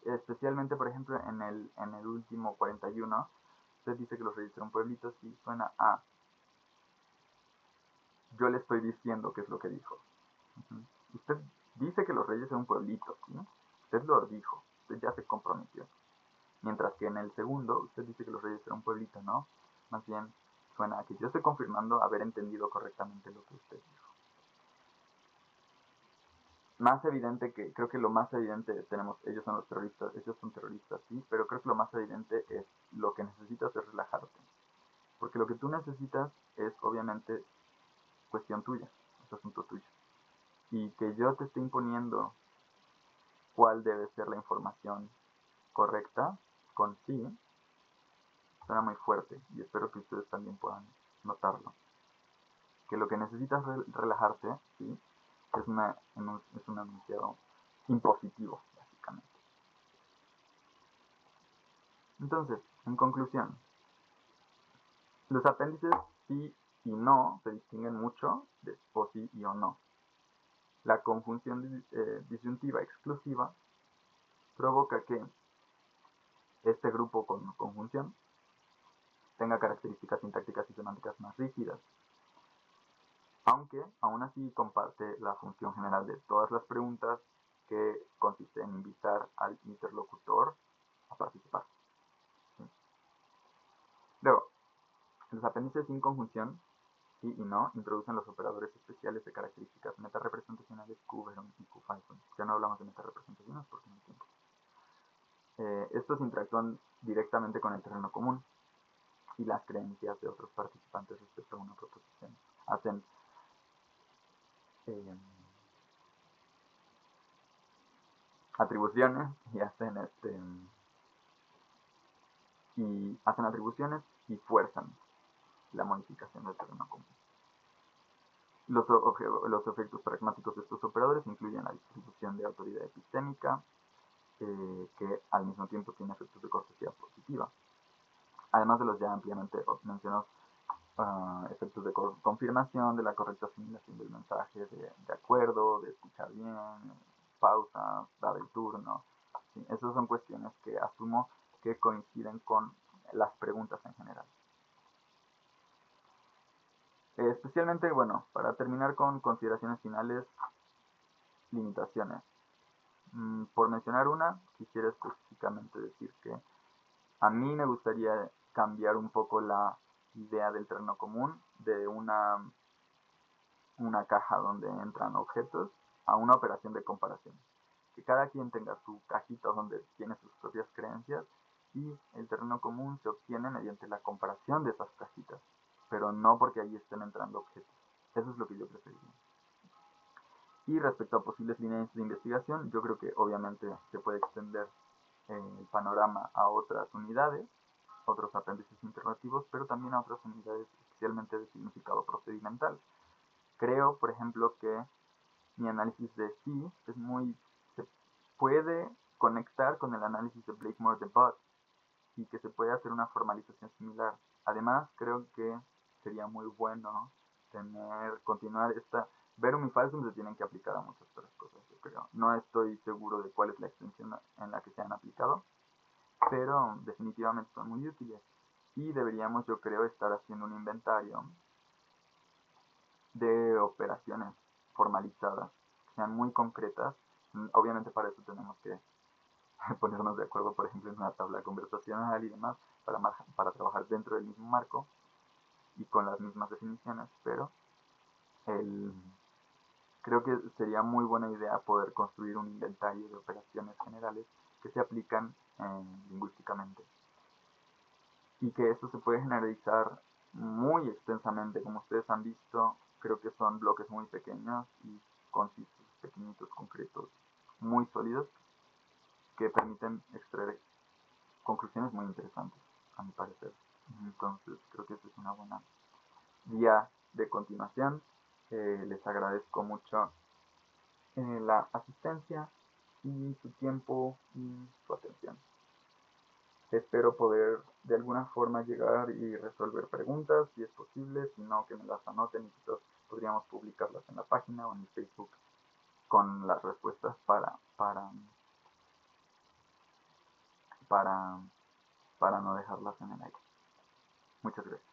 Especialmente, por ejemplo, en el último 41, usted dice que los reyes eran pueblitos y suena a yo le estoy diciendo qué es lo que dijo. Usted dice que los reyes eran un pueblito, ¿sí? Usted lo dijo, usted ya se comprometió. Mientras que en el segundo, usted dice que los reyes eran un pueblito, ¿no? Más bien suena a que yo estoy confirmando haber entendido correctamente lo que usted dijo. Más evidente que, creo que lo más evidente tenemos, ellos son los terroristas, ellos son terroristas, sí, pero creo que lo más evidente es lo que necesitas es relajarte. Porque lo que tú necesitas es obviamente cuestión tuya, es asunto tuyo. Y que yo te esté imponiendo cuál debe ser la información correcta con sí, suena muy fuerte y espero que ustedes también puedan notarlo. Que lo que necesitas relajarte, sí, es un enunciado impositivo, básicamente. Entonces, en conclusión, los apéndices sí y no se distinguen mucho de o sí y o no. La conjunción disyuntiva exclusiva provoca que este grupo con conjunción tenga características sintácticas y semánticas más rígidas, aunque aún así comparte la función general de todas las preguntas, que consiste en invitar al interlocutor a participar. ¿Sí? Luego, los apéndices sin conjunción, sí y no, introducen los operadores especiales de características metarepresentacionales Q, Veron y Q Falcon. Ya no hablamos de metarepresentaciones porque no hay tiempo. Estos interactúan directamente con el terreno común y las creencias de otros participantes respecto a una proposición. Hacen atribuciones y hacen atribuciones y fuerzan la modificación del terreno común. Los efectos pragmáticos de estos operadores incluyen la distribución de autoridad epistémica, que al mismo tiempo tiene efectos de cortesía positiva, además de los ya ampliamente mencionados efectos de confirmación de la correcta asimilación del mensaje, de acuerdo, de escuchar bien, pausa, dar el turno. ¿Sí? Esas son cuestiones que asumo que coinciden con las preguntas en general. Especialmente, bueno, para terminar con consideraciones finales, limitaciones. Por mencionar una, quisiera específicamente decir que a mí me gustaría cambiar un poco la idea del terreno común de una caja donde entran objetos a una operación de comparación. Que cada quien tenga su cajita donde tiene sus propias creencias y el terreno común se obtiene mediante la comparación de esas cajitas, pero no porque ahí estén entrando objetos. Eso es lo que yo preferiría. Y respecto a posibles líneas de investigación, yo creo que obviamente se puede extender el panorama a otras unidades, otros apéndices interrogativos, pero también a otras unidades especialmente de significado procedimental. Creo, por ejemplo, que mi análisis de sí se puede conectar con el análisis de Blakemore de Butt y que se puede hacer una formalización similar. Además, creo que sería muy bueno continuar Verum y Falsum se tienen que aplicar a muchas otras cosas, yo creo. No estoy seguro de cuál es la extensión en la que se han aplicado, pero definitivamente son muy útiles. Y deberíamos, yo creo, estar haciendo un inventario de operaciones formalizadas, que sean muy concretas. Obviamente para eso tenemos que ponernos de acuerdo, por ejemplo, en una tabla conversacional y demás, para trabajar dentro del mismo marco y con las mismas definiciones, pero el, creo que sería muy buena idea poder construir un inventario de operaciones generales que se aplican lingüísticamente y que esto se puede generalizar muy extensamente, como ustedes han visto. Creo que son bloques muy pequeños y concisos, pequeñitos, concretos, muy sólidos, que permiten extraer conclusiones muy interesantes, a mi parecer. Entonces, creo que esta es una buena guía de continuación. Les agradezco mucho la asistencia y su tiempo y su atención. Espero poder de alguna forma llegar y resolver preguntas, si es posible, si no, que me las anoten y quizás podríamos publicarlas en la página o en el Facebook con las respuestas para, para no dejarlas en el aire. Muchas gracias.